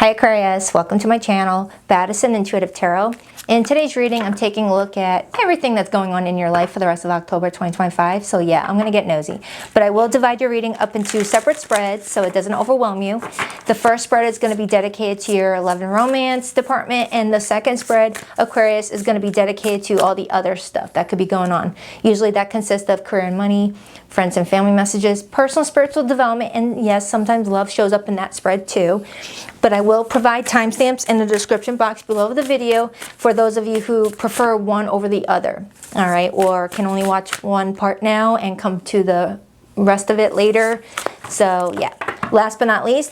Hi Aquarius, welcome to my channel, Baddison Intuitive Tarot. In today's reading, I'm taking a look at everything that's going on in your life for the rest of October 2025. So yeah, I'm going to get nosy. But I will divide your reading up into separate spreads so it doesn't overwhelm you. The first spread is going to be dedicated to your love and romance department. And the second spread, Aquarius, is going to be dedicated to all the other stuff that could be going on. Usually that consists of career and money, friends and family messages, personal spiritual development, and yes, sometimes love shows up in that spread too. But I will provide timestamps in the description box below the video for those of you who prefer one over the other, all right, or can only watch one part now and come to the rest of it later. So yeah, last but not least,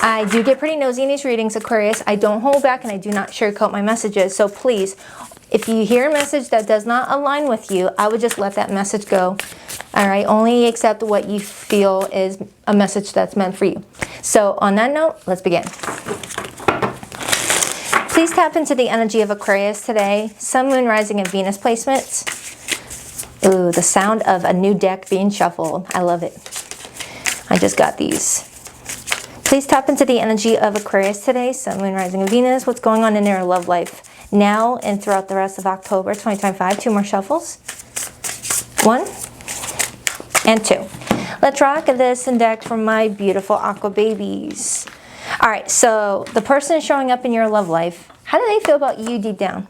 I do get pretty nosy in these readings, Aquarius. I don't hold back and I do not sugarcoat my messages. So please, if you hear a message that does not align with you, I would just let that message go. All right, only accept what you feel is a message that's meant for you. So on that note, let's begin. Please tap into the energy of Aquarius today. Sun, Moon, Rising, and Venus placements. Ooh, the sound of a new deck being shuffled. I love it. I just got these. Please tap into the energy of Aquarius today. Sun, Moon, Rising, and Venus. What's going on in their love life now and throughout the rest of October 2025. Two more shuffles. 1 and 2. Let's rock this index from my beautiful aqua babies. All right, so the person is showing up in your love life. How do they feel about you deep down?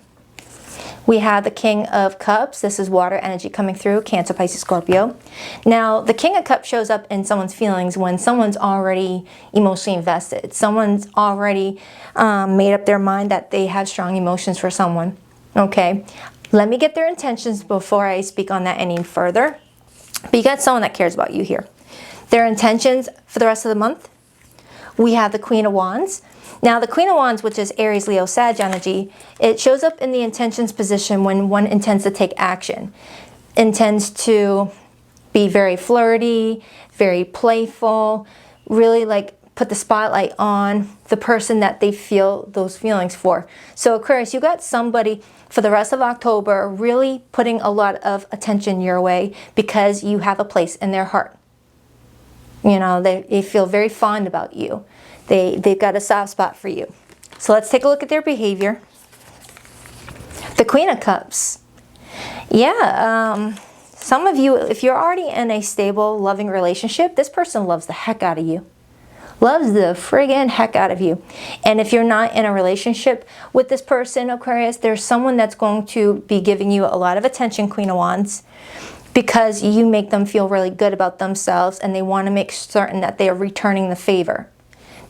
We have the King of Cups. This is water energy coming through, Cancer, Pisces, Scorpio. Now, the King of Cups shows up in someone's feelings when someone's already emotionally invested. Someone's already made up their mind that they have strong emotions for someone. Okay, let me get their intentions before I speak on that any further. But you got someone that cares about you here. Their intentions for the rest of the month. We have the Queen of Wands. Now the Queen of Wands, which is Aries, Leo, Sag energy, it shows up in the intentions position when one intends to take action. Intends to be very flirty, very playful, really like put the spotlight on the person that they feel those feelings for. So Aquarius, you got somebody for the rest of October really putting a lot of attention your way because you have a place in their heart. You know, they feel very fond about you. They've got a soft spot for you. So let's take a look at their behavior. The Queen of Cups. Yeah, some of you, if you're already in a stable, loving relationship, this person loves the heck out of you. Loves the friggin' heck out of you. And if you're not in a relationship with this person, Aquarius, there's someone that's going to be giving you a lot of attention, Queen of Wands, because you make them feel really good about themselves and they want to make certain that they are returning the favor.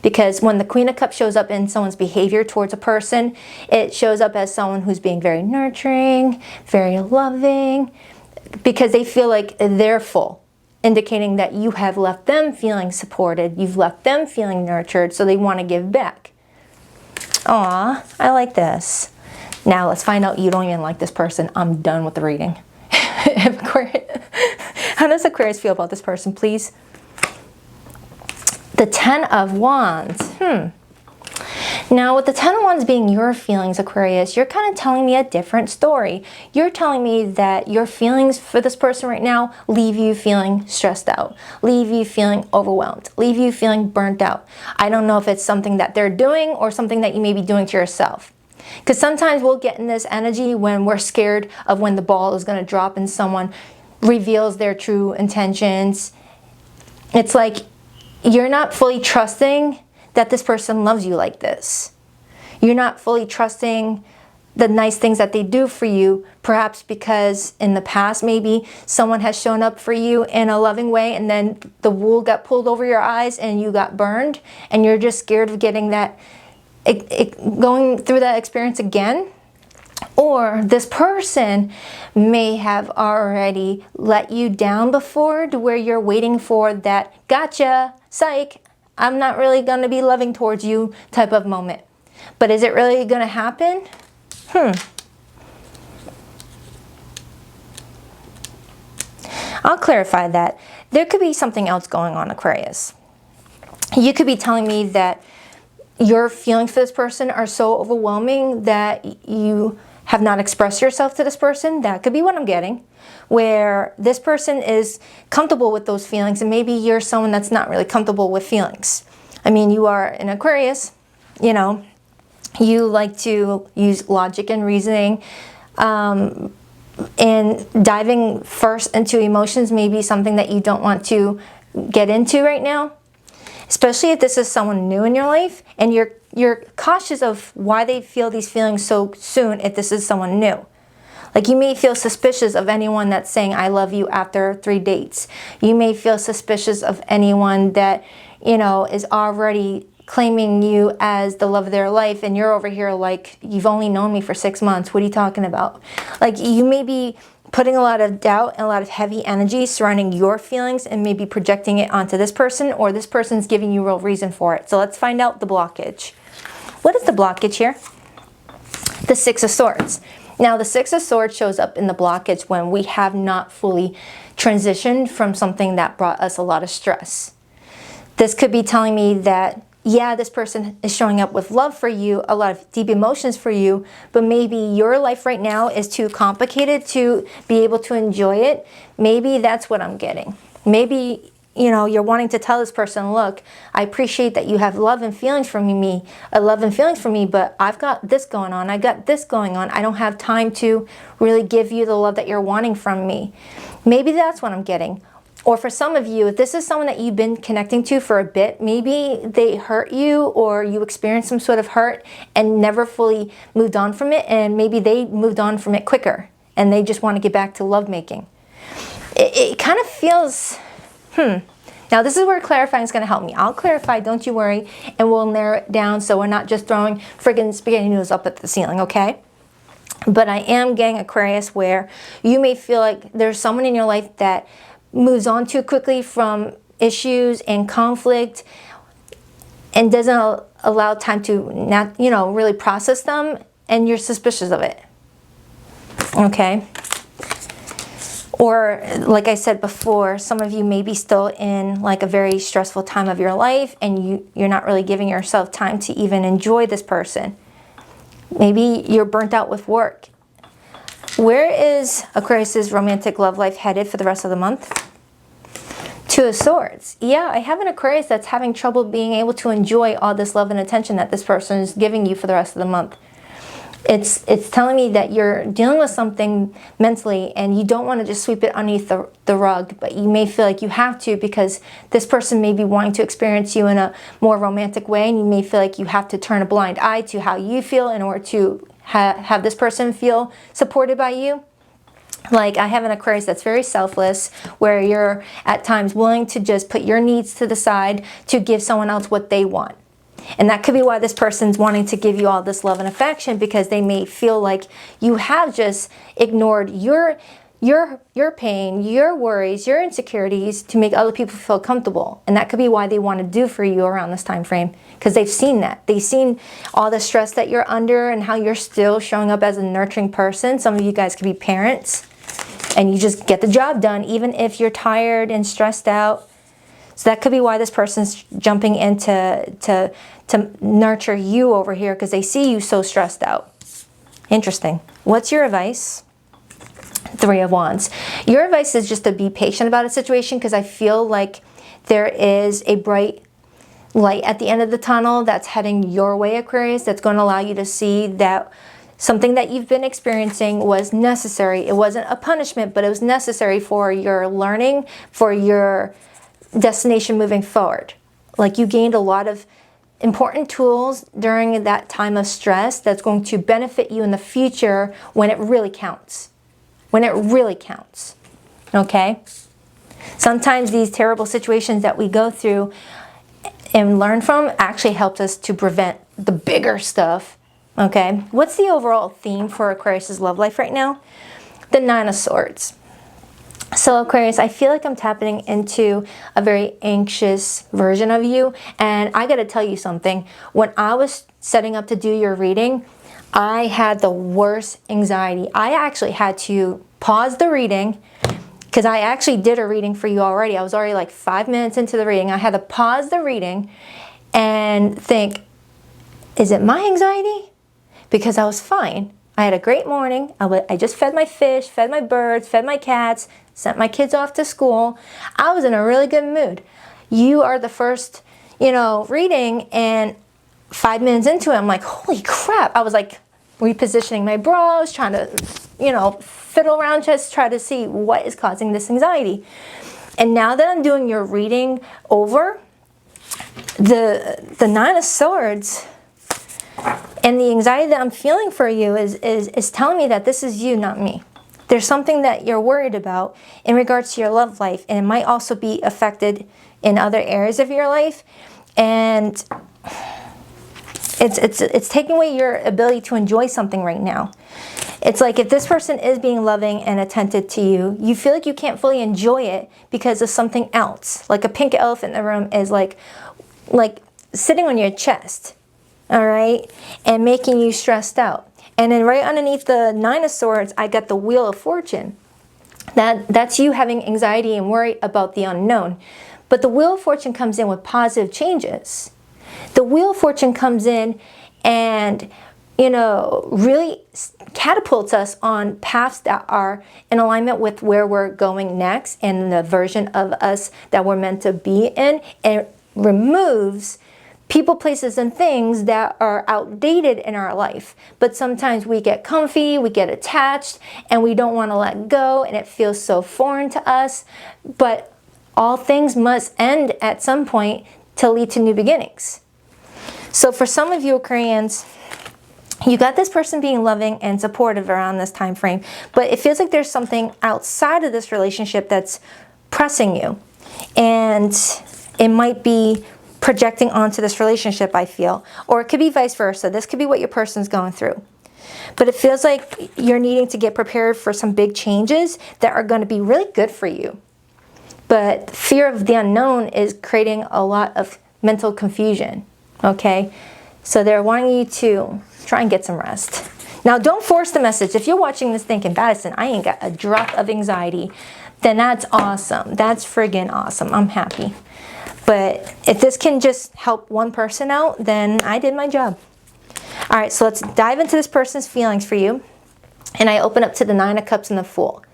Because when the Queen of Cups shows up in someone's behavior towards a person, it shows up as someone who's being very nurturing, very loving, because they feel like they're full, indicating that you have left them feeling supported, you've left them feeling nurtured, so they want to give back. Aw, I like this. Now let's find out you don't even like this person. I'm done with the reading. How does Aquarius feel about this person, please? The Ten of Wands. Now, with the Ten of Wands being your feelings, Aquarius, you're kind of telling me a different story. You're telling me that your feelings for this person right now leave you feeling stressed out, leave you feeling overwhelmed, leave you feeling burnt out. I don't know if it's something that they're doing or something that you may be doing to yourself. Because sometimes we'll get in this energy when we're scared of when the ball is going to drop and someone reveals their true intentions. It's like you're not fully trusting that this person loves you like this. You're not fully trusting the nice things that they do for you, perhaps because in the past maybe someone has shown up for you in a loving way and then the wool got pulled over your eyes and you got burned and you're just scared of getting that, going through that experience again. Or this person may have already let you down before to where you're waiting for that gotcha, psych, I'm not really going to be loving towards you type of moment. But is it really going to happen? I'll clarify that. There could be something else going on, Aquarius. You could be telling me that your feelings for this person are so overwhelming that you have not expressed yourself to this person. That could be what I'm getting. Where this person is comfortable with those feelings and maybe you're someone that's not really comfortable with feelings. I mean, you are an Aquarius, you know, you like to use logic and reasoning, and diving first into emotions may be something that you don't want to get into right now, especially if this is someone new in your life and you're cautious of why they feel these feelings so soon if this is someone new. Like, you may feel suspicious of anyone that's saying I love you after 3 dates. You may feel suspicious of anyone that, you know, is already claiming you as the love of their life, and you're over here like, you've only known me for 6 months. What are you talking about? Like, you may be putting a lot of doubt and a lot of heavy energy surrounding your feelings and maybe projecting it onto this person, or this person's giving you real reason for it. So let's find out the blockage. What is the blockage here? The Six of Swords. Now, the Six of Swords shows up in the blockage when we have not fully transitioned from something that brought us a lot of stress. This could be telling me that, yeah, this person is showing up with love for you, a lot of deep emotions for you, but maybe your life right now is too complicated to be able to enjoy it. Maybe that's what I'm getting. Maybe, you know, you're wanting to tell this person, look, I appreciate that you have love and feelings for me, but I've got this going on. I got this going on. I don't have time to really give you the love that you're wanting from me. Maybe that's what I'm getting. Or for some of you, if this is someone that you've been connecting to for a bit, maybe they hurt you or you experienced some sort of hurt and never fully moved on from it, and maybe they moved on from it quicker and they just want to get back to lovemaking. It kind of feels, Now this is where clarifying is going to help me. I'll clarify, don't you worry, and we'll narrow it down so we're not just throwing friggin' spaghetti noodles up at the ceiling, okay? But I am getting, Aquarius, where you may feel like there's someone in your life that moves on too quickly from issues and conflict and doesn't allow time to not, you know, really process them, and you're suspicious of it. Okay? Or, like I said before, some of you may be still in like a very stressful time of your life, and you're not really giving yourself time to even enjoy this person. Maybe you're burnt out with work. Where is Aquarius's romantic love life headed for the rest of the month? Two of Swords. Yeah, I have an Aquarius that's having trouble being able to enjoy all this love and attention that this person is giving you for the rest of the month. It's telling me that you're dealing with something mentally and you don't want to just sweep it underneath the rug, but you may feel like you have to because this person may be wanting to experience you in a more romantic way, and you may feel like you have to turn a blind eye to how you feel in order to have this person feel supported by you. Like, I have an Aquarius that's very selfless, where you're at times willing to just put your needs to the side to give someone else what they want. And that could be why this person's wanting to give you all this love and affection, because they may feel like you have just ignored your pain, your worries, your insecurities to make other people feel comfortable. And that could be why they want to do for you around this time frame, because they've seen that. They've seen all the stress that you're under and how you're still showing up as a nurturing person. Some of you guys could be parents, and you just get the job done even if you're tired and stressed out. So that could be why this person's jumping in to nurture you over here, because they see you so stressed out. Interesting. What's your advice? Three of Wands. Your advice is just to be patient about a situation, because I feel like there is a bright light at the end of the tunnel that's heading your way, Aquarius, that's going to allow you to see that something that you've been experiencing was necessary. It wasn't a punishment, but it was necessary for your learning, for your destination moving forward. Like, you gained a lot of important tools during that time of stress that's going to benefit you in the future when it really counts. When it really counts. Okay? Sometimes these terrible situations that we go through and learn from actually helps us to prevent the bigger stuff. Okay? What's the overall theme for Aquarius's love life right now? The Nine of Swords. So Aquarius, I feel like I'm tapping into a very anxious version of you, and I gotta tell you something. When I was setting up to do your reading, I had the worst anxiety. I actually had to pause the reading, because I actually did a reading for you already. I was already like 5 minutes into the reading. I had to pause the reading and think, is it my anxiety? Because I was fine. I had a great morning. I just fed my fish, fed my birds, fed my cats, sent my kids off to school. I was in a really good mood. You are the first, reading, and 5 minutes into it, I'm like, holy crap. I was like repositioning my brows, trying to, you know, fiddle around, just try to see what is causing this anxiety. And now that I'm doing your reading over, the Nine of Swords and the anxiety that I'm feeling for you is telling me that this is you, not me. There's something that you're worried about in regards to your love life, and it might also be affected in other areas of your life. And it's taking away your ability to enjoy something right now. It's like if this person is being loving and attentive to you, you feel like you can't fully enjoy it because of something else. Like a pink elephant in the room is like sitting on your chest, all right, and making you stressed out. And then right underneath the Nine of Swords, I got the Wheel of Fortune. That's you having anxiety and worry about the unknown. But the Wheel of Fortune comes in with positive changes. The Wheel of Fortune comes in and, you know, really catapults us on paths that are in alignment with where we're going next and the version of us that we're meant to be in, and removes people, places, and things that are outdated in our life. But sometimes we get comfy, we get attached, and we don't want to let go, and it feels so foreign to us. But all things must end at some point to lead to new beginnings. So for some of you Aquarians, you got this person being loving and supportive around this time frame, but it feels like there's something outside of this relationship that's pressing you. And it might be projecting onto this relationship, I feel. Or it could be vice versa. This could be what your person's going through. But it feels like you're needing to get prepared for some big changes that are going to be really good for you. But fear of the unknown is creating a lot of mental confusion. Okay? So they're wanting you to try and get some rest. Now, don't force the message. If you're watching this thinking, Baddison, I ain't got a drop of anxiety, then that's awesome. That's friggin' awesome. I'm happy. But if this can just help one person out, then I did my job. All right, so let's dive into this person's feelings for you. And I open up to the Nine of Cups and the Fool.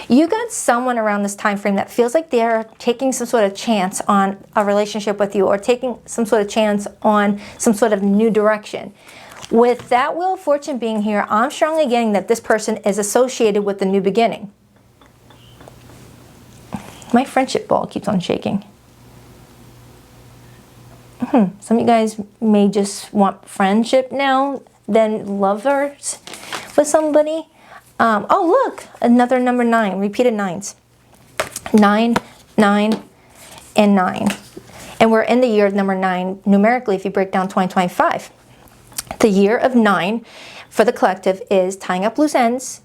You got someone around this time frame that feels like they're taking some sort of chance on a relationship with you, or taking some sort of chance on some sort of new direction. With that Wheel of Fortune being here, I'm strongly getting that this person is associated with the new beginning. My friendship ball keeps on shaking. Some of you guys may just want friendship now than lovers with somebody. Oh, look, another number 9, repeated 9s. 9, 9, and 9. And we're in the year of number 9 numerically if you break down 2025. The year of 9 for the collective is tying up loose ends,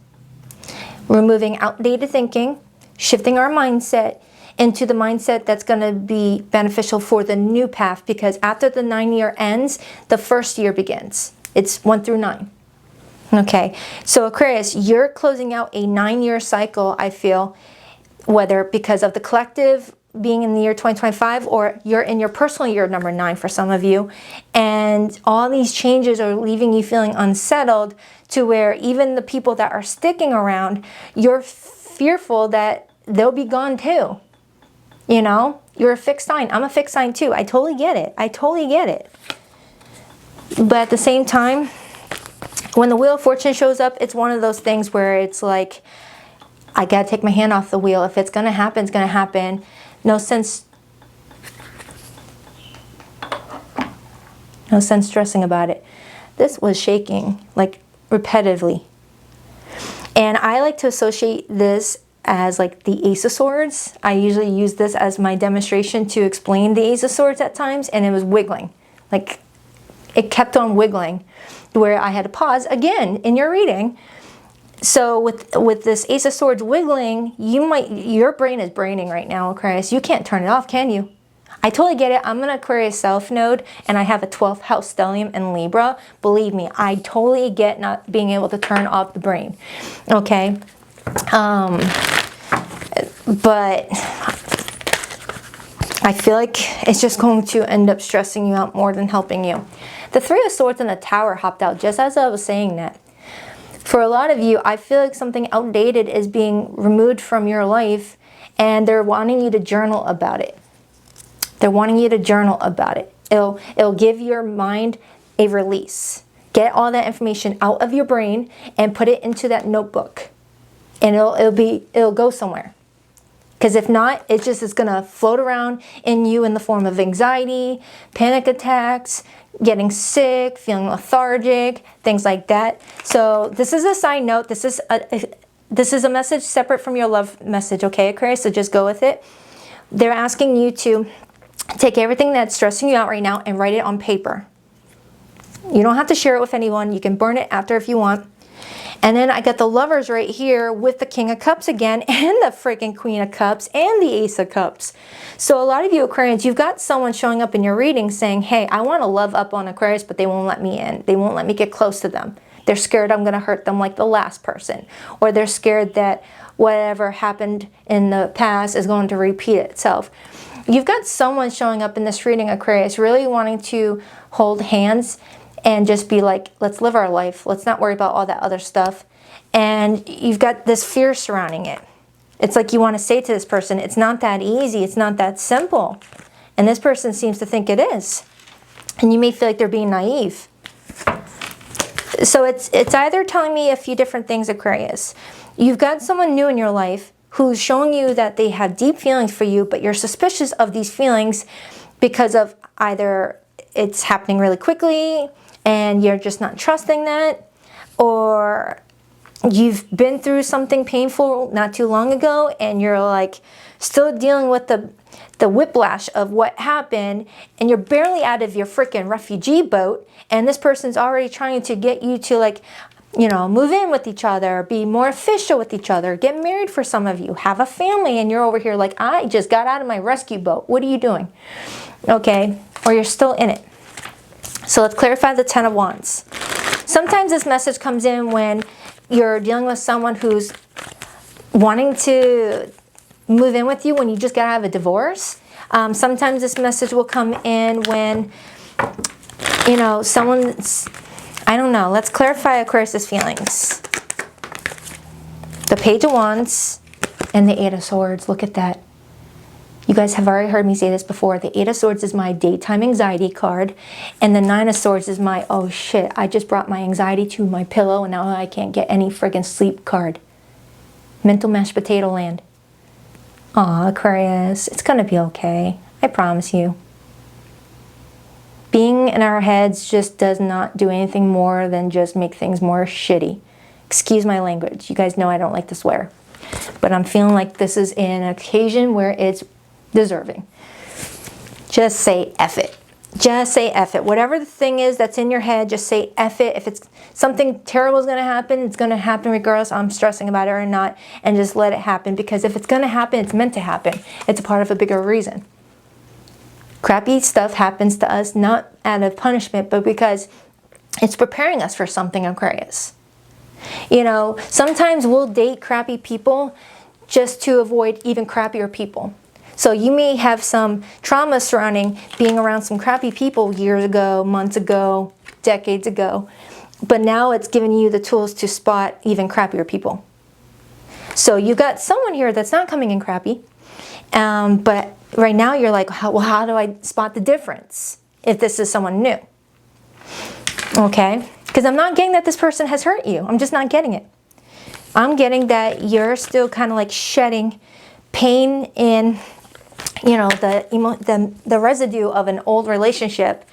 removing outdated thinking, shifting our mindset into the mindset that's going to be beneficial for the new path, because after the 9-year ends, the first year begins. It's 1 through 9. Okay, so Aquarius, you're closing out a 9-year cycle, I feel, whether because of the collective being in the year 2025 or you're in your personal year number 9 for some of you, and all these changes are leaving you feeling unsettled to where even the people that are sticking around, you're fearful that they'll be gone too. You know, you're a fixed sign. I'm a fixed sign too. I totally get it. I totally get it. But at the same time, when the Wheel of Fortune shows up, it's one of those things where it's like, I gotta take my hand off the wheel. If it's gonna happen, it's gonna happen. No sense stressing about it. This was shaking like repetitively. And I like to associate this as like the Ace of Swords. I usually use this as my demonstration to explain the Ace of Swords at times, and it was wiggling. Like, it kept on wiggling where I had to pause again in your reading. So with this Ace of Swords wiggling, your brain is braining right now, Aquarius. You can't turn it off, can you? I totally get it. I'm an Aquarius South node, and I have a 12th house stellium in Libra. Believe me, I totally get not being able to turn off the brain. Okay? But I feel like it's just going to end up stressing you out more than helping you. The Three of Swords and the Tower hopped out just as I was saying that. For a lot of you, I feel like something outdated is being removed from your life, and they're wanting you to journal about it. They're wanting you to journal about it. It'll give your mind a release. Get all that information out of your brain and put it into that notebook. And it'll go somewhere. Because if not, it just is going to float around in you in the form of anxiety, panic attacks, getting sick, feeling lethargic, things like that. So this is a side note. This is a message separate from your love message, okay, Aquarius? So just go with it. They're asking you to take everything that's stressing you out right now and write it on paper. You don't have to share it with anyone. You can burn it after if you want. And then I got the Lovers right here with the King of Cups again, and the freaking Queen of Cups, and the Ace of Cups. So a lot of you Aquarians, you've got someone showing up in your reading saying, hey, I want to love up on Aquarius, but they won't let me in. They won't let me get close to them. They're scared I'm going to hurt them like the last person. Or they're scared that whatever happened in the past is going to repeat itself. You've got someone showing up in this reading, Aquarius, really wanting to hold hands and just be like, let's live our life. Let's not worry about all that other stuff. And you've got this fear surrounding it. It's like you want to say to this person, it's not that easy. It's not that simple. And this person seems to think it is. And you may feel like they're being naive. So it's either telling me a few different things, Aquarius. You've got someone new in your life who's showing you that they have deep feelings for you, but you're suspicious of these feelings because of either it's happening really quickly and you're just not trusting that, or you've been through something painful not too long ago and you're like still dealing with the whiplash of what happened, and you're barely out of your freaking refugee boat, and this person's already trying to get you to, like, you know, move in with each other, be more official with each other, get married for some of you, have a family, and you're over here like, I just got out of my rescue boat. What are you doing? Okay, or you're still in it. So let's clarify the Ten of Wands. Sometimes this message comes in when you're dealing with someone who's wanting to move in with you when you just got out of a divorce. Sometimes this message will come in when, you know, someone's, I don't know. Let's clarify Aquarius' feelings. The Page of Wands and the Eight of Swords. Look at that. You guys have already heard me say this before. The Eight of Swords is my daytime anxiety card. And the Nine of Swords is my, oh shit, I just brought my anxiety to my pillow and now I can't get any friggin' sleep card. Mental mashed potato land. Aw, Aquarius, it's gonna be okay. I promise you. Being in our heads just does not do anything more than just make things more shitty. Excuse my language. You guys know I don't like to swear. But I'm feeling like this is an occasion where it's deserving. Just say F it. Just say F it. Whatever the thing is that's in your head, just say F it. If it's something terrible is going to happen, it's going to happen regardless I'm stressing about it or not. And just let it happen. Because if it's going to happen, it's meant to happen. It's a part of a bigger reason. Crappy stuff happens to us not out of punishment, but because it's preparing us for something, Aquarius. You know, sometimes we'll date crappy people just to avoid even crappier people. So you may have some trauma surrounding being around some crappy people years ago, months ago, decades ago. But now it's giving you the tools to spot even crappier people. So you've got someone here that's not coming in crappy. But right now you're like, well, how do I spot the difference if this is someone new? Okay? Because I'm not getting that this person has hurt you. I'm just not getting it. I'm getting that you're still kind of like shedding pain in, you know, the residue of an old relationship.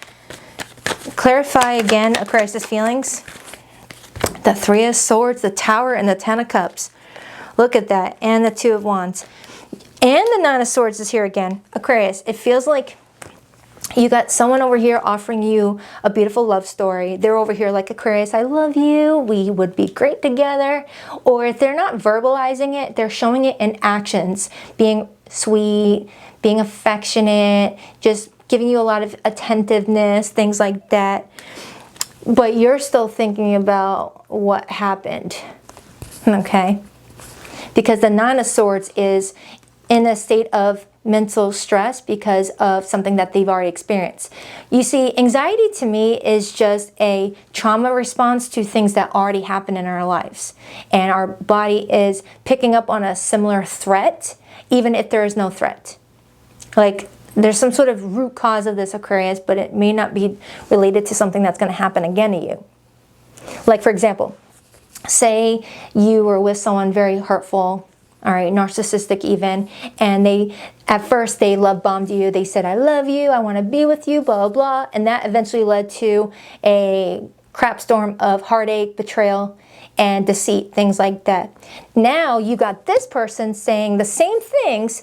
Clarify again Aquarius' feelings. The Three of Swords, the Tower, and the Ten of Cups. Look at that. And the Two of Wands. And the Nine of Swords is here again. Aquarius, it feels like you got someone over here offering you a beautiful love story. They're over here like, Aquarius, I love you. We would be great together. Or if they're not verbalizing it, they're showing it in actions. Being sweet, being affectionate, just giving you a lot of attentiveness, things like that. But you're still thinking about what happened. Okay? Because the Nine of Swords is in a state of mental stress because of something that they've already experienced. You see, anxiety to me is just a trauma response to things that already happened in our lives. And our body is picking up on a similar threat, even if there is no threat. Like, There's some sort of root cause of this, Aquarius, but it may not be related to something that's going to happen again to you. Like, for example, say you were with someone very hurtful, all right, narcissistic even, and at first they love bombed you. They said, I love you, I want to be with you, blah, blah, blah. And that eventually led to a crap storm of heartache, betrayal, and deceit, things like that. Now you got this person saying the same things.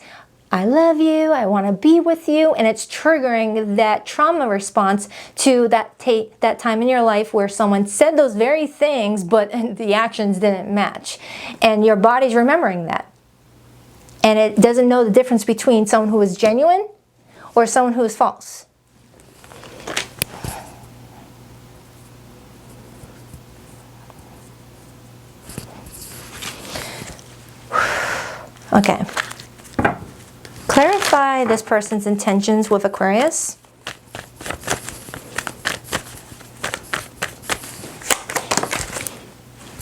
I love you, I want to be with you, and it's triggering that trauma response to that time in your life where someone said those very things, but the actions didn't match. And your body's remembering that. And it doesn't know the difference between someone who is genuine or someone who is false. Okay. Clarify this person's intentions with Aquarius.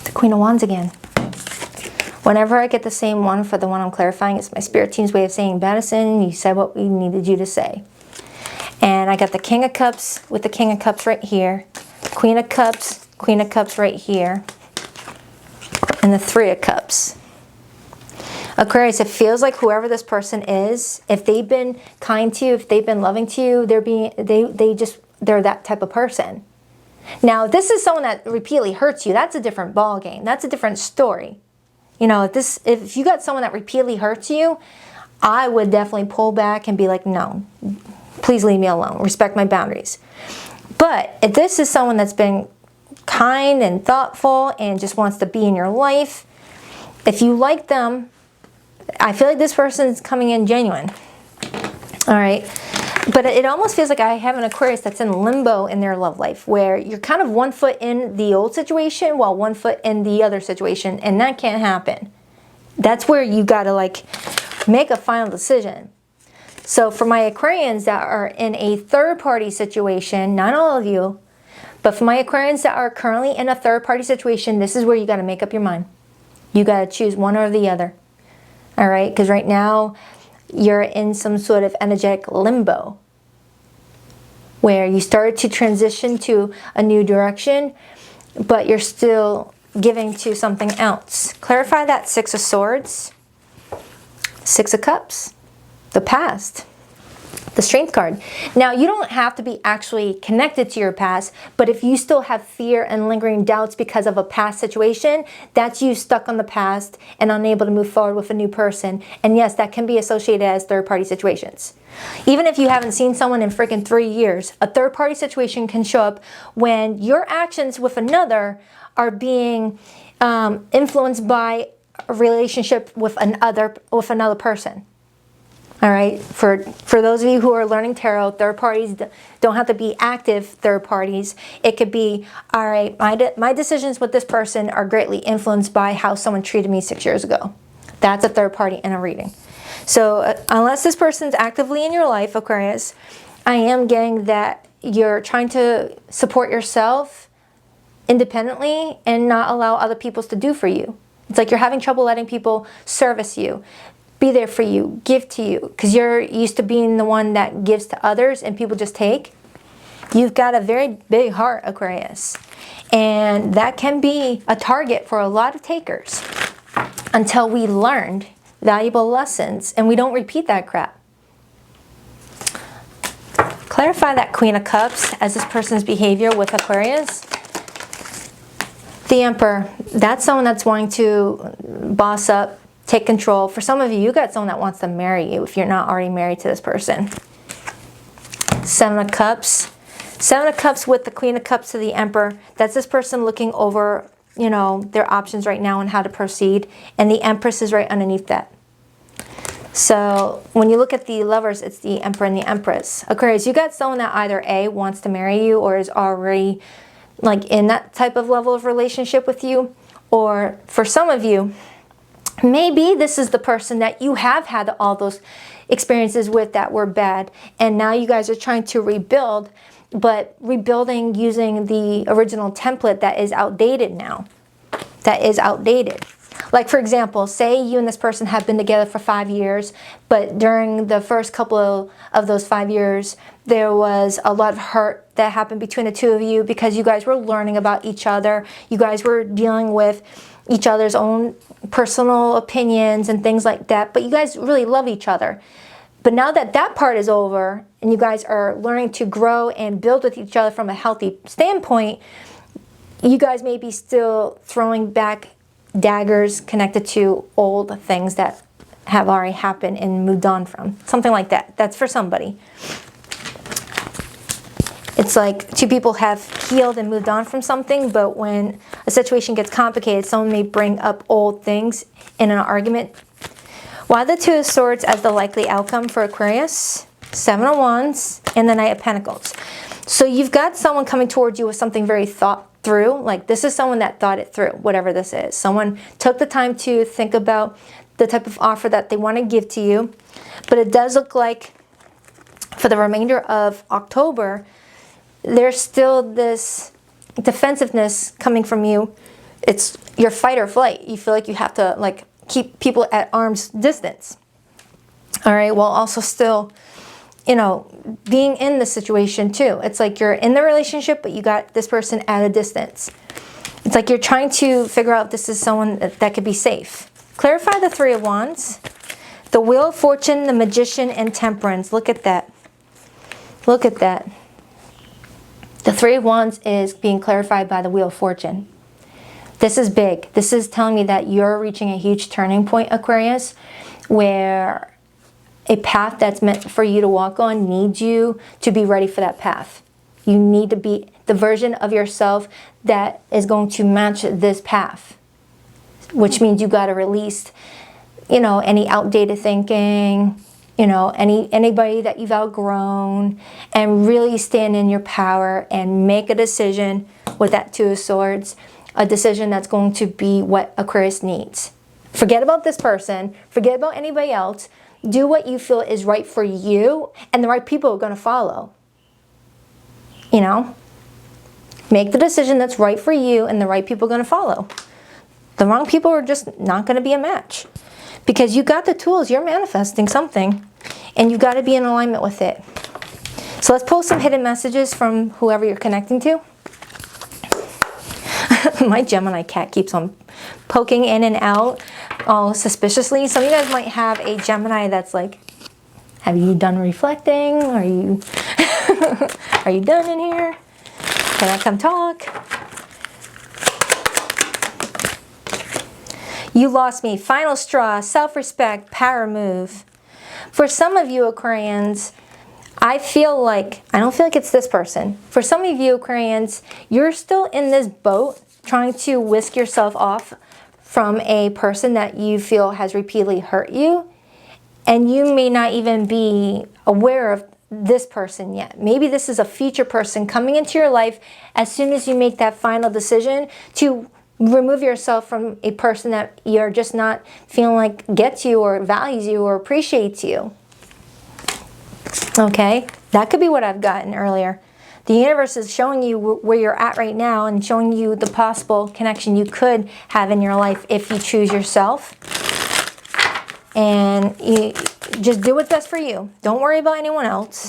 The Queen of Wands again. Whenever I get the same one for the one I'm clarifying, it's my spirit team's way of saying, Baddison, you said what we needed you to say. And I got the King of Cups with the King of Cups right here. Queen of Cups right here. And the Three of Cups. Aquarius, it feels like whoever this person is, if they've been kind to you, if they've been loving to you, they're that type of person. Now, if this is someone that repeatedly hurts you, that's a different ball game. That's a different story. You know, if you got someone that repeatedly hurts you, I would definitely pull back and be like, no, please leave me alone. Respect my boundaries. But if this is someone that's been kind and thoughtful and just wants to be in your life, if you like them, I feel like this person is coming in genuine. All right. But it almost feels like I have an Aquarius that's in limbo in their love life, where you're kind of 1 foot in the old situation while 1 foot in the other situation, and that can't happen. That's where you got to like make a final decision. So for my Aquarians that are in a third-party situation, not all of you, but for my Aquarians that are currently in a third-party situation, this is where you got to make up your mind. You got to choose one or the other. All right? Because right now, you're in some sort of energetic limbo where you started to transition to a new direction, but you're still giving to something else. Clarify that Six of Swords, Six of Cups, the past, the Strength card. Now, you don't have to be actually connected to your past, but if you still have fear and lingering doubts because of a past situation, that's you stuck on the past and unable to move forward with a new person. And yes, that can be associated as third-party situations. Even if you haven't seen someone in freaking 3 years, a third-party situation can show up when your actions with another are being influenced by a relationship with another person. All right, for those of you who are learning tarot, third parties don't have to be active third parties. It could be, all right, my decisions with this person are greatly influenced by how someone treated me 6 years ago. That's a third party in a reading. So unless this person's actively in your life, Aquarius, I am getting that you're trying to support yourself independently and not allow other people to do for you. It's like you're having trouble letting people service you, be there for you, give to you, because you're used to being the one that gives to others and people just take. You've got a very big heart, Aquarius. And that can be a target for a lot of takers until we learned valuable lessons and we don't repeat that crap. Clarify that Queen of Cups as this person's behavior with Aquarius. The Emperor, that's someone that's wanting to boss up, take control. For some of you, you got someone that wants to marry you if you're not already married to this person. Seven of Cups. Seven of Cups with the Queen of Cups to the Emperor. That's this person looking over, you know, their options right now and how to proceed. And the Empress is right underneath that. So when you look at the lovers, it's the Emperor and the Empress. Aquarius, you got someone that either A, wants to marry you or is already like in that type of level of relationship with you. Or for some of you, maybe this is the person that you have had all those experiences with that were bad, and now you guys are trying to rebuild, but rebuilding using the original template that is outdated now. That is outdated. Like, for example, say you and this person have been together for 5 years, but during the first couple of those 5 years, there was a lot of hurt that happened between the two of you because you guys were learning about each other. You guys were dealing with each other's own personal opinions and things like that, but you guys really love each other. But now that that part is over and you guys are learning to grow and build with each other from a healthy standpoint, you guys may be still throwing back daggers connected to old things that have already happened and moved on from. Something like that. That's for somebody. It's like two people have healed and moved on from something, but when a situation gets complicated, someone may bring up old things in an argument. Why the Two of Swords as the likely outcome for Aquarius? Seven of Wands and the Knight of Pentacles. So you've got someone coming towards you with something very thought through. Like, this is someone that thought it through, whatever this is. Someone took the time to think about the type of offer that they want to give to you. But it does look like for the remainder of October, there's still this defensiveness coming from you. It's your fight or flight. You feel like you have to like keep people at arm's distance. All right, while also still, you know, being in the situation too. It's like you're in the relationship, but you got this person at a distance. It's like you're trying to figure out if this is someone that could be safe. Clarify the Three of Wands. The Wheel of Fortune, the Magician, and Temperance. Look at that. Look at that. The Three of Wands is being clarified by the Wheel of Fortune. This is big. This is telling me that you're reaching a huge turning point, Aquarius, where a path that's meant for you to walk on needs you to be ready for that path. You need to be the version of yourself that is going to match this path, which means you got to release, you know, any outdated thinking, you know, anybody that you've outgrown, and really stand in your power and make a decision with that Two of Swords, a decision that's going to be what Aquarius needs. Forget about this person, forget about anybody else. Do what you feel is right for you, and the right people are going to follow. You know? Make the decision that's right for you, and the right people are going to follow. The wrong people are just not going to be a match. Because you got the tools, you're manifesting something, and you got to be in alignment with it. So let's pull some hidden messages from whoever you're connecting to. My Gemini cat keeps on poking in and out all suspiciously. Some of you guys might have a Gemini that's like, have you done reflecting? Are you are you done in here? Can I come talk? You lost me. Final straw, self-respect, power move. For some of you Aquarians, I don't feel like it's this person. For some of you Aquarians, you're still in this boat trying to whisk yourself off from a person that you feel has repeatedly hurt you, and you may not even be aware of this person yet. Maybe this is a future person coming into your life as soon as you make that final decision to remove yourself from a person that you're just not feeling like gets you or values you or appreciates you. Okay, that could be what I've gotten earlier. The universe is showing you where you're at right now and showing you the possible connection you could have in your life if you choose yourself. And you just do what's best for you. Don't worry about anyone else.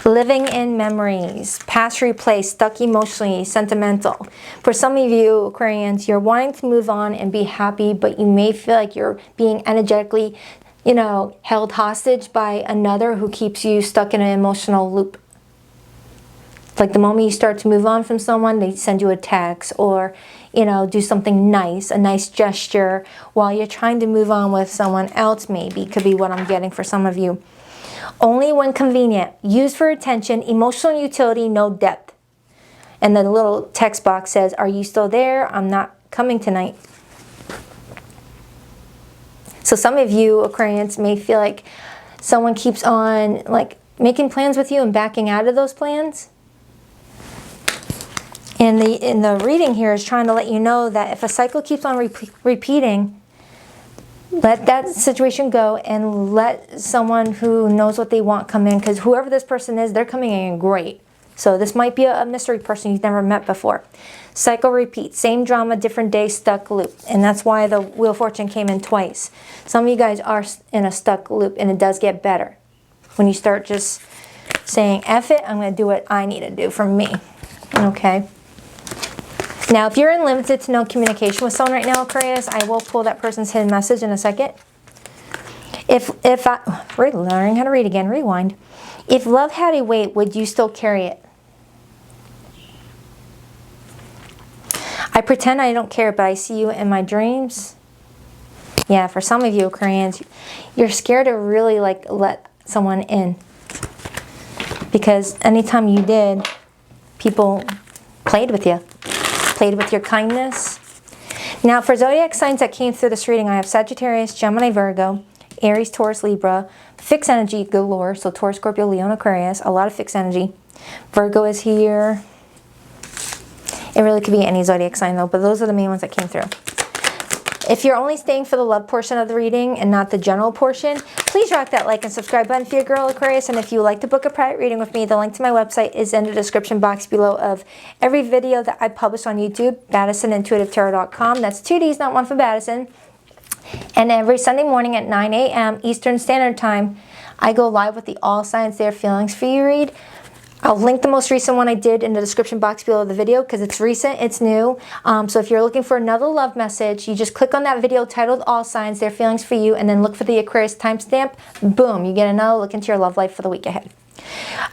Living in memories, past replay, stuck emotionally, sentimental. For some of you Aquarians, you're wanting to move on and be happy, but you may feel like you're being energetically, you know, held hostage by another who keeps you stuck in an emotional loop. Like the moment you start to move on from someone, they send you a text or, you know, do something nice, a nice gesture while you're trying to move on with someone else, maybe. Could be what I'm getting for some of you. Only when convenient. Used for attention, emotional utility, no depth. And the little text box says, are you still there? I'm not coming tonight. So some of you Aquarians may feel like someone keeps on like making plans with you and backing out of those plans. And the reading here is trying to let you know that if a cycle keeps on repeating, let that situation go and let someone who knows what they want come in, because whoever this person is, they're coming in great. So this might be a mystery person you've never met before. Cycle repeat, same drama, different day, stuck loop. And that's why the Wheel of Fortune came in twice. Some of you guys are in a stuck loop, and it does get better. When you start just saying, F it, I'm going to do what I need to do for me. Okay. Now, if you're in limited to no communication with someone right now, Aquarius, I will pull that person's hidden message in a second. We're learning how to read again, rewind. If love had a weight, would you still carry it? I pretend I don't care, but I see you in my dreams. Yeah, for some of you Aquarians, you're scared to really like let someone in. Because anytime you did, people played with you. Played with your kindness. Now for zodiac signs that came through this reading, I have Sagittarius, Gemini, Virgo, Aries, Taurus, Libra, fixed energy galore, so Taurus, Scorpio, Leo, and Aquarius, a lot of fixed energy. Virgo is here. It really could be any zodiac sign though, but those are the main ones that came through. If you're only staying for the love portion of the reading and not the general portion, please rock that like and subscribe button for your girl Aquarius. And if you would like to book a private reading with me, the link to my website is in the description box below of every video that I publish on YouTube, BaddisonIntuitiveTarot.com. That's 2 Ds, not one for Baddison. And every Sunday morning at 9 a.m. Eastern Standard Time, I go live with the All Signs Their Feelings for You read. I'll link the most recent one I did in the description box below the video because it's recent, it's new. So if you're looking for another love message, you just click on that video titled All Signs, Their Feelings for You, and then look for the Aquarius timestamp. Boom, you get another look into your love life for the week ahead.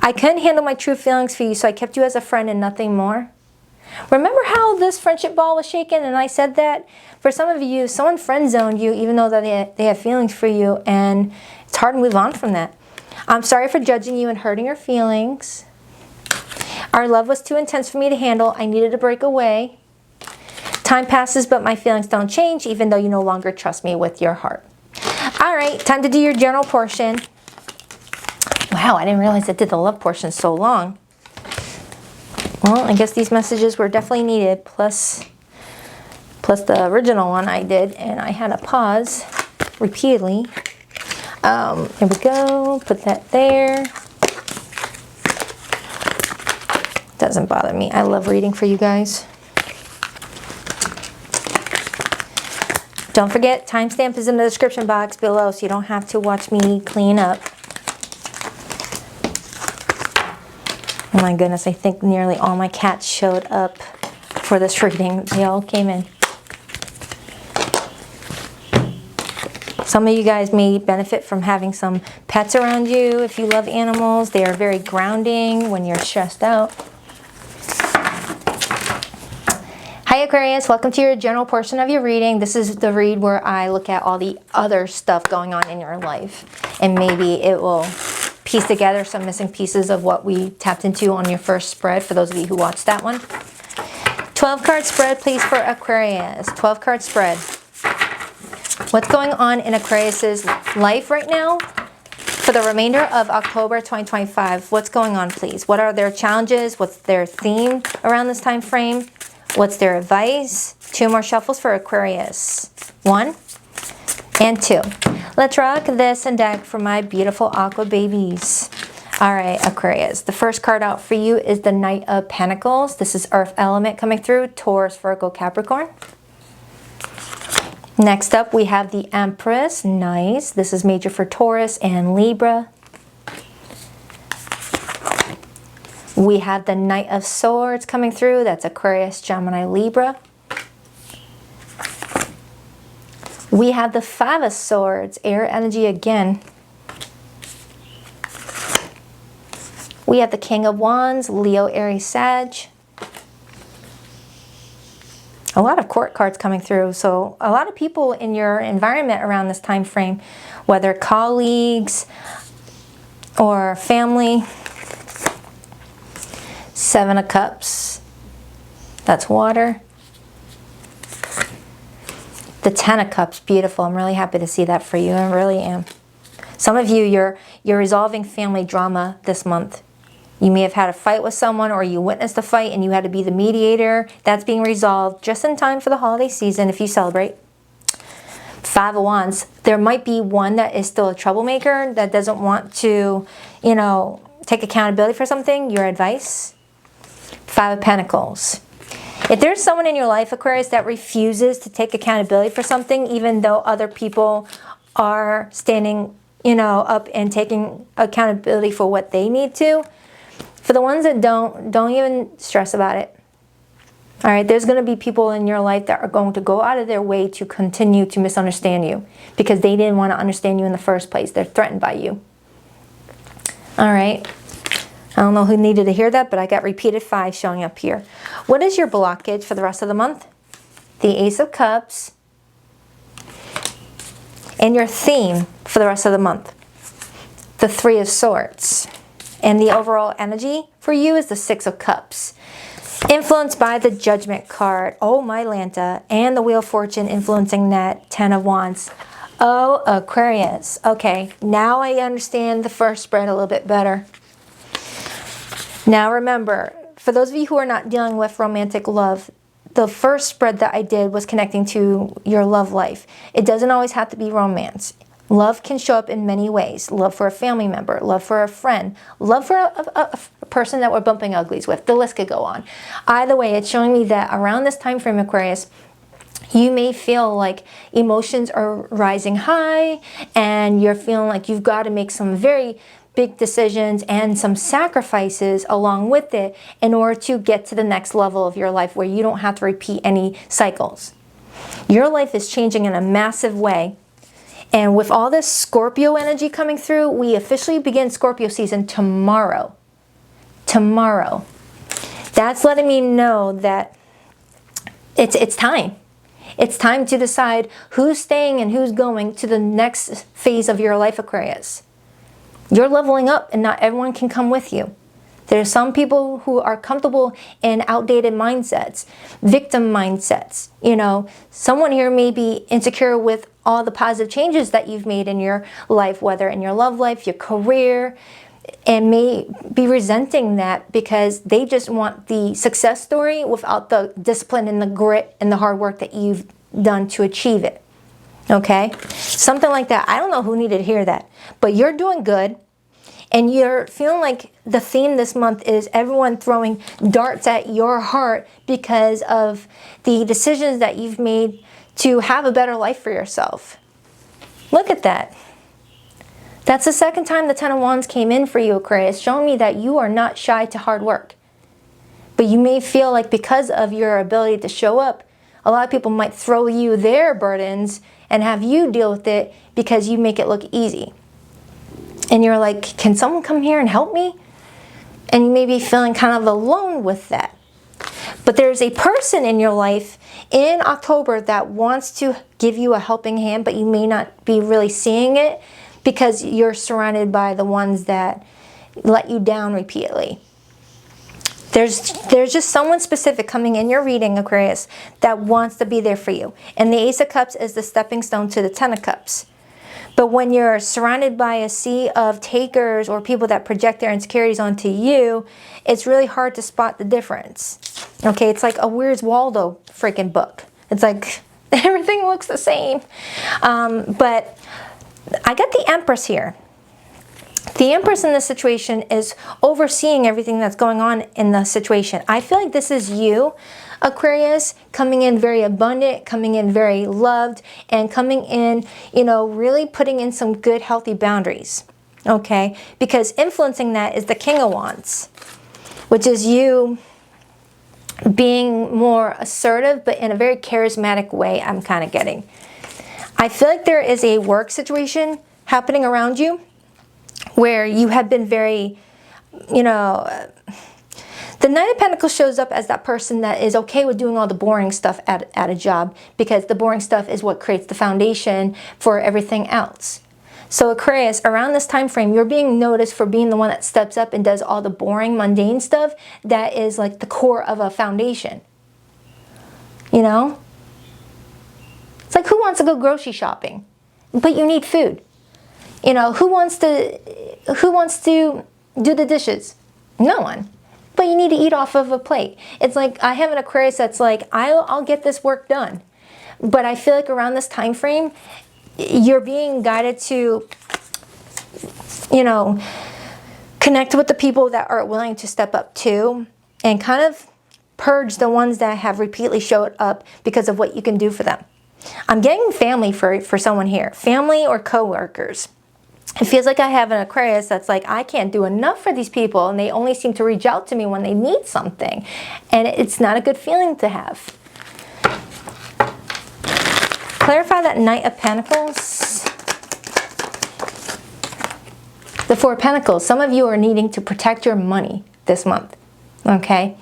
I couldn't handle my true feelings for you, so I kept you as a friend and nothing more. Remember how this friendship ball was shaken and I said that? For some of you, someone friend zoned you even though that they have feelings for you, and it's hard to move on from that. I'm sorry for judging you and hurting your feelings. Our love was too intense for me to handle. I needed to break away. Time passes, but my feelings don't change, even though you no longer trust me with your heart. All right, time to do your general portion. Wow, I didn't realize I did the love portion so long. Well, I guess these messages were definitely needed, plus the original one I did, and I had to pause repeatedly. Here we go, put that there. Doesn't bother me. I love reading for you guys. Don't forget, timestamp is in the description box below, so you don't have to watch me clean up. Oh my goodness, I think nearly all my cats showed up for this reading. They all came in. Some of you guys may benefit from having some pets around you. If you love animals, they are very grounding when you're stressed out. Hi Aquarius, welcome to your general portion of your reading. This is the read where I look at all the other stuff going on in your life, and maybe it will piece together some missing pieces of what we tapped into on your first spread, for those of you who watched that one. 12 card spread please for Aquarius. 12 card spread. What's going on in Aquarius's life right now for the remainder of October 2025? What's going on please? What are their challenges? What's their theme around this time frame? What's their advice? 2 more shuffles for Aquarius. 1 and 2. Let's rock this and deck for my beautiful aqua babies. All right, Aquarius. The first card out for you is the Knight of Pentacles. This is Earth element coming through. Taurus, Virgo, Capricorn. Next up, we have the Empress. Nice. This is major for Taurus and Libra. We have the Knight of Swords coming through. That's Aquarius, Gemini, Libra. We have the Five of Swords, air energy again. We have the King of Wands, Leo, Aries, Sag. A lot of court cards coming through. So a lot of people in your environment around this time frame, whether colleagues or family. 7 of Cups, that's water. The 10 of Cups, beautiful. I'm really happy to see that for you. I really am. Some of you, you're resolving family drama this month. You may have had a fight with someone, or you witnessed a fight and you had to be the mediator. That's being resolved just in time for the holiday season if you celebrate. 5 of Wands. There might be one that is still a troublemaker that doesn't want to, take accountability for something, your advice. 5 of Pentacles. If there's someone in your life, Aquarius, that refuses to take accountability for something, even though other people are standing, you know, up and taking accountability for what they need to, for the ones that don't even stress about it. All right, there's going to be people in your life that are going to go out of their way to continue to misunderstand you because they didn't want to understand you in the first place. They're threatened by you. All right. I don't know who needed to hear that, but I got repeated 5 showing up here. What is your blockage for the rest of the month? The Ace of Cups. And your theme for the rest of the month? The 3 of Swords. And the overall energy for you is the 6 of Cups. Influenced by the Judgment card. Oh, my Lanta. And the Wheel of Fortune influencing that 10 of Wands. Oh, Aquarius. Okay, now I understand the first spread a little bit better. Now remember, for those of you who are not dealing with romantic love, the first spread that I did was connecting to your love life. It doesn't always have to be romance. Love can show up in many ways. Love for a family member, love for a friend, love for a person that we're bumping uglies with. The list could go on. Either way, it's showing me that around this time frame, Aquarius, you may feel like emotions are rising high and you're feeling like you've got to make some very big decisions and some sacrifices along with it in order to get to the next level of your life where you don't have to repeat any cycles. Your life is changing in a massive way. And with all this Scorpio energy coming through, we officially begin Scorpio season tomorrow. Tomorrow. That's letting me know that it's time. It's time to decide who's staying and who's going to the next phase of your life, Aquarius. You're leveling up and not everyone can come with you. There's some people who are comfortable in outdated mindsets, victim mindsets. You know, someone here may be insecure with all the positive changes that you've made in your life, whether in your love life, your career, and may be resenting that because they just want the success story without the discipline and the grit and the hard work that you've done to achieve it. Okay? Something like that. I don't know who needed to hear that, but you're doing good. And you're feeling like the theme this month is everyone throwing darts at your heart because of the decisions that you've made to have a better life for yourself. Look at that. That's the second time the 10 of Wands came in for you, Aquarius, showing me that you are not shy to hard work. But you may feel like because of your ability to show up, a lot of people might throw you their burdens and have you deal with it because you make it look easy. And you're like, can someone come here and help me? And you may be feeling kind of alone with that. But there's a person in your life in October that wants to give you a helping hand, but you may not be really seeing it because you're surrounded by the ones that let you down repeatedly. There's just someone specific coming in your reading, Aquarius, that wants to be there for you. And the Ace of Cups is the stepping stone to the 10 of Cups. But when you're surrounded by a sea of takers or people that project their insecurities onto you, it's really hard to spot the difference. Okay, it's like a Where's Waldo freaking book. It's like everything looks the same. But I got the Empress here. The Empress in this situation is overseeing everything that's going on in the situation. I feel like this is you, Aquarius, coming in very abundant, coming in very loved, and coming in, you know, really putting in some good, healthy boundaries, okay? Because influencing that is the King of Wands, which is you being more assertive, but in a very charismatic way, I'm kind of getting. I feel like there is a work situation happening around you where you have been very, you know, the Knight of Pentacles shows up as that person that is okay with doing all the boring stuff at a job because the boring stuff is what creates the foundation for everything else. So Aquarius, around this time frame, you're being noticed for being the one that steps up and does all the boring, mundane stuff that is like the core of a foundation. You know? It's like, who wants to go grocery shopping? But you need food. You know, who wants to do the dishes? No one. But you need to eat off of a plate. It's like, I have an Aquarius that's like, I'll get this work done. But I feel like around this time frame, you're being guided to, you know, Connect with the people that are willing to step up too, and kind of purge the ones that have repeatedly showed up because of what you can do for them. I'm getting family for someone here, family or coworkers. It feels like I have an Aquarius that's like, I can't do enough for these people, and they only seem to reach out to me when they need something. And it's not a good feeling to have. Clarify that Knight of Pentacles. The Four of Pentacles. Some of you are needing to protect your money this month. Okay?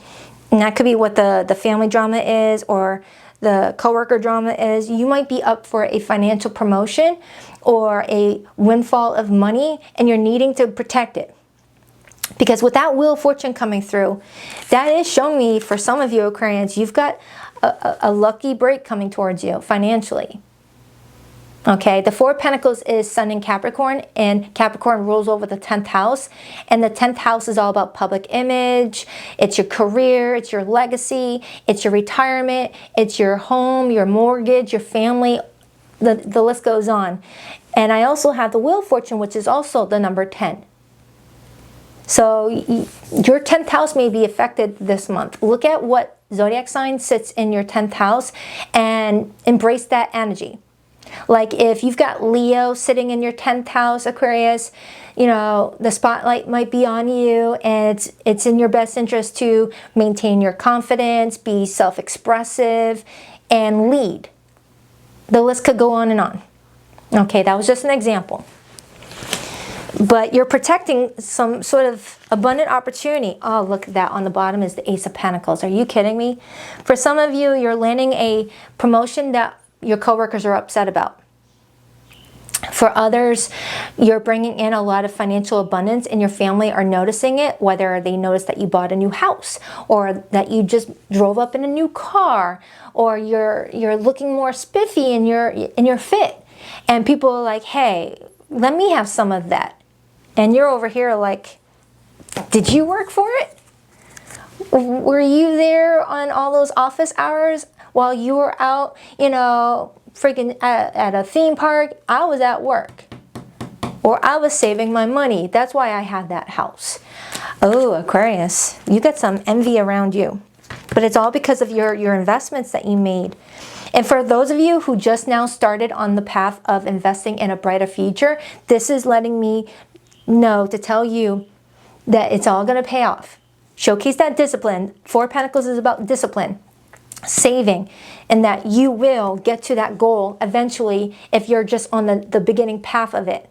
And that could be what the family drama is, or the coworker drama is. You might be up for a financial promotion or a windfall of money, and you're needing to protect it. Because with that Wheel of Fortune coming through, that is showing me, for some of you Aquarians, you've got a lucky break coming towards you financially. Okay, the Four of Pentacles is Sun in Capricorn, and Capricorn rules over the 10th house. And the 10th house is all about public image. It's your career, it's your legacy, it's your retirement, it's your home, your mortgage, your family. The list goes on. And I also have the Wheel of Fortune, which is also the number 10. So your 10th house may be affected this month. Look at what zodiac sign sits in your 10th house and embrace that energy. Like if you've got Leo sitting in your 10th house, Aquarius, you know, the spotlight might be on you, and it's in your best interest to maintain your confidence, be self-expressive, and lead. The list could go on and on. Okay, that was just an example. But you're protecting some sort of abundant opportunity. Oh, look at that. On the bottom is the Ace of Pentacles. Are you kidding me? For some of you, you're landing a promotion that your coworkers are upset about. For others, you're bringing in a lot of financial abundance, and your family are noticing it, whether they notice that you bought a new house, or that you just drove up in a new car, or you're looking more spiffy in your fit. And people are like, hey, let me have some of that. And you're over here like, did you work for it? Were you there on all those office hours while you were out, you know, freaking at a theme park? I was at work. Or I was saving my money. That's why I had that house. Oh, Aquarius, you got some envy around you. But it's all because of your investments that you made. And for those of you who just now started on the path of investing in a brighter future, this is letting me know to tell you that it's all going to pay off. Showcase that discipline. Four of Pentacles is about discipline, saving, and that you will get to that goal eventually if you're just on the beginning path of it.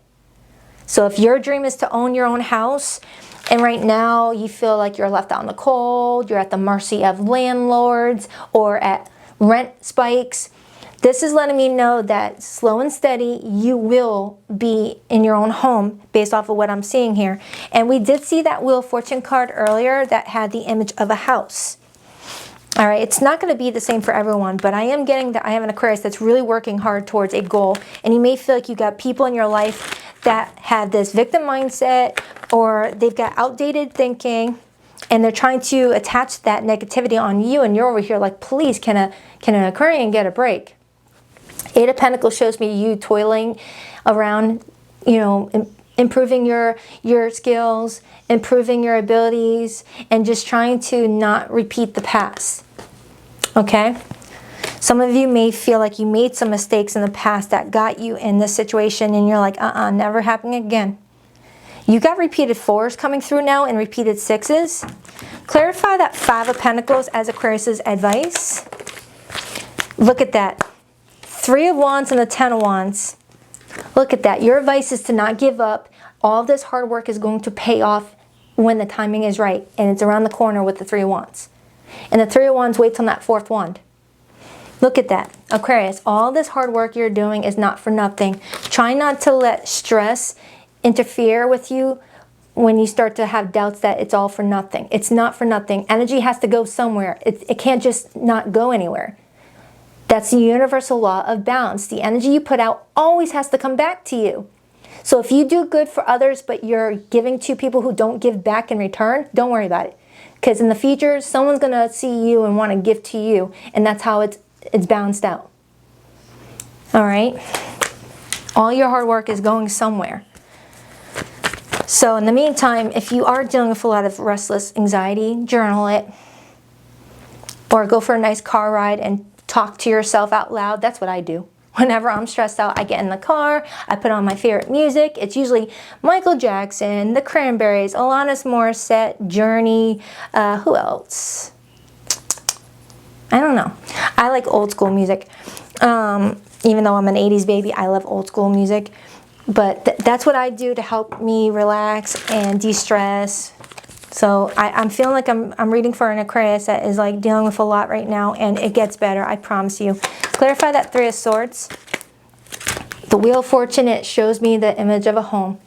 So if your dream is to own your own house, and right now you feel like you're left out in the cold, you're at the mercy of landlords or at rent spikes, this is letting me know that slow and steady, you will be in your own home based off of what I'm seeing here. And we did see that Wheel of Fortune card earlier that had the image of a house. All right, it's not going to be the same for everyone, but I am getting that I have an Aquarius that's really working hard towards a goal. And you may feel like you got people in your life that have this victim mindset, or they've got outdated thinking, and they're trying to attach that negativity on you, and you're over here like, please, can an Aquarian get a break? Eight of Pentacles shows me you toiling around, you know, improving your skills, improving your abilities, and just trying to not repeat the past. Okay? Some of you may feel like you made some mistakes in the past that got you in this situation, and you're like, never happening again. You got repeated fours coming through now and repeated sixes. Clarify that Five of Pentacles as Aquarius's advice. Look at that. Three of Wands and the Ten of Wands. Look at that. Your advice is to not give up. All of this hard work is going to pay off when the timing is right. And it's around the corner with the Three of Wands. And the Three of Wands waits on that fourth wand. Look at that. Aquarius, all this hard work you're doing is not for nothing. Try not to let stress interfere with you when you start to have doubts that it's all for nothing. It's not for nothing. Energy has to go somewhere. It can't just not go anywhere. That's the universal law of balance. The energy you put out always has to come back to you. So if you do good for others, but you're giving to people who don't give back in return, don't worry about it. Because in the future, someone's going to see you and want to give to you. And that's how it's balanced out. All right? All your hard work is going somewhere. So in the meantime, if you are dealing with a lot of restless anxiety, journal it. Or go for a nice car ride and talk to yourself out loud. That's what I do. Whenever I'm stressed out, I get in the car, I put on my favorite music. It's usually Michael Jackson, The Cranberries, Alanis Morissette, Journey, who else? I don't know. I like old school music. Even though I'm an 80s baby, I love old school music. But that's what I do to help me relax and de-stress. So I'm feeling like I'm reading for an Aquarius that is like dealing with a lot right now, and it gets better, I promise you. Clarify that Three of Swords. The Wheel of Fortune, it shows me the image of a home.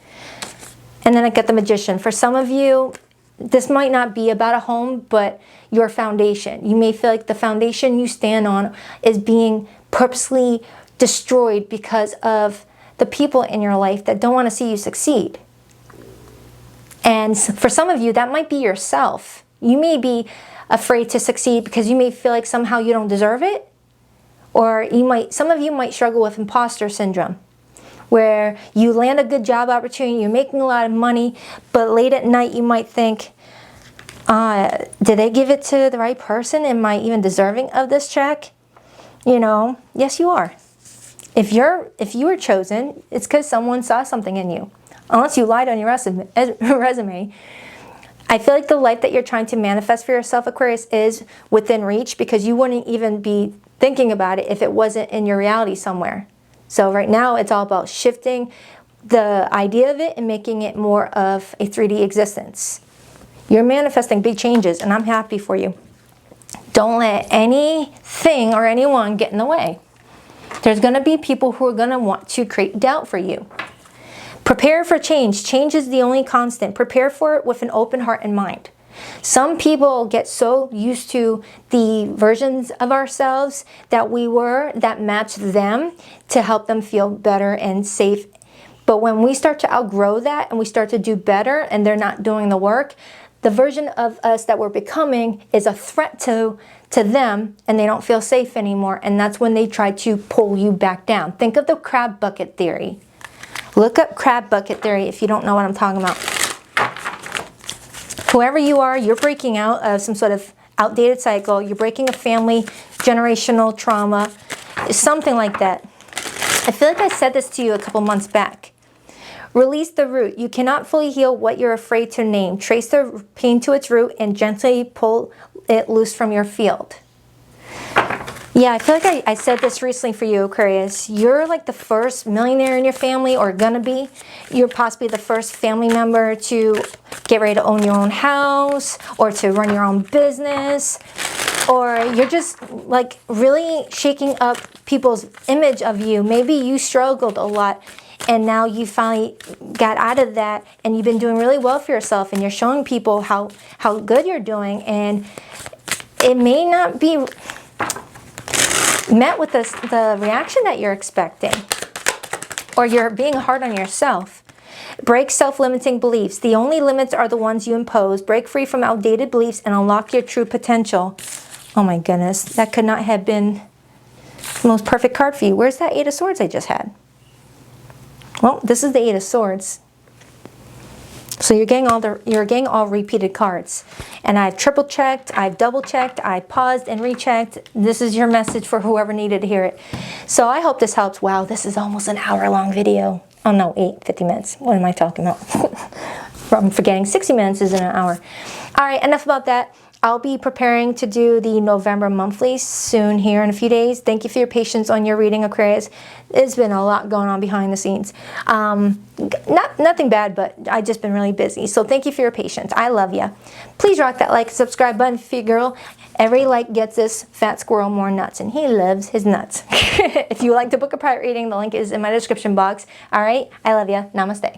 And then I get the Magician. For some of you, this might not be about a home, but your foundation. You may feel like the foundation you stand on is being purposely destroyed because of the people in your life that don't want to see you succeed. And for some of you, that might be yourself. You may be afraid to succeed because you may feel like somehow you don't deserve it. Or some of you might struggle with imposter syndrome, where you land a good job opportunity, you're making a lot of money, but late at night you might think, did they give it to the right person? Am I even deserving of this check? You know, yes you are. If you were chosen, it's because someone saw something in you. Unless you lied on your resume. I feel like the life that you're trying to manifest for yourself, Aquarius, is within reach, because you wouldn't even be thinking about it if it wasn't in your reality somewhere. So right now it's all about shifting the idea of it and making it more of a 3D existence. You're manifesting big changes, and I'm happy for you. Don't let anything or anyone get in the way. There's going to be people who are going to want to create doubt for you. Prepare for change. Change is the only constant. Prepare for it with an open heart and mind. Some people get so used to the versions of ourselves that we were that match them to help them feel better and safe. But when we start to outgrow that and we start to do better and they're not doing the work, the version of us that we're becoming is a threat to them, and they don't feel safe anymore. And that's when they try to pull you back down. Think of the crab bucket theory. Look up crab bucket theory if you don't know what I'm talking about. Whoever you are, you're breaking out of some sort of outdated cycle. You're breaking a family, generational trauma, something like that. I feel like I said this to you a couple months back. Release the root. You cannot fully heal what you're afraid to name. Trace the pain to its root and gently pull it loose from your field. Yeah, I feel like I said this recently for you, Aquarius. You're like the first millionaire in your family, or gonna be. You're possibly the first family member to get ready to own your own house, or to run your own business, or you're just like really shaking up people's image of you. Maybe you struggled a lot, and now you finally got out of that, and you've been doing really well for yourself, and you're showing people how good you're doing, and it may not be met with the reaction that you're expecting, or you're being hard on yourself. Break self-limiting beliefs. The only limits are the ones you impose. Break free from outdated beliefs and unlock your true potential. Oh my goodness, that could not have been the most perfect card for you. Where's that Eight of Swords I just had? Well, this is the Eight of Swords. So you're getting all repeated cards. And I've triple checked, I've double checked, I paused and rechecked. This is your message for whoever needed to hear it. So I hope this helps. Wow, this is almost an hour-long video. Oh no, 50 minutes. What am I talking about? I'm forgetting 60 minutes is in an hour. All right, enough about that. I'll be preparing to do the November monthly soon here in a few days. Thank you for your patience on your reading, Aquarius. There's been a lot going on behind the scenes. Nothing bad, but I've just been really busy. So thank you for your patience. I love you. Please rock that like and subscribe button for your girl. Every like gets this fat squirrel more nuts, and he loves his nuts. If you would like to book a private reading, the link is in my description box. All right? I love you. Namaste.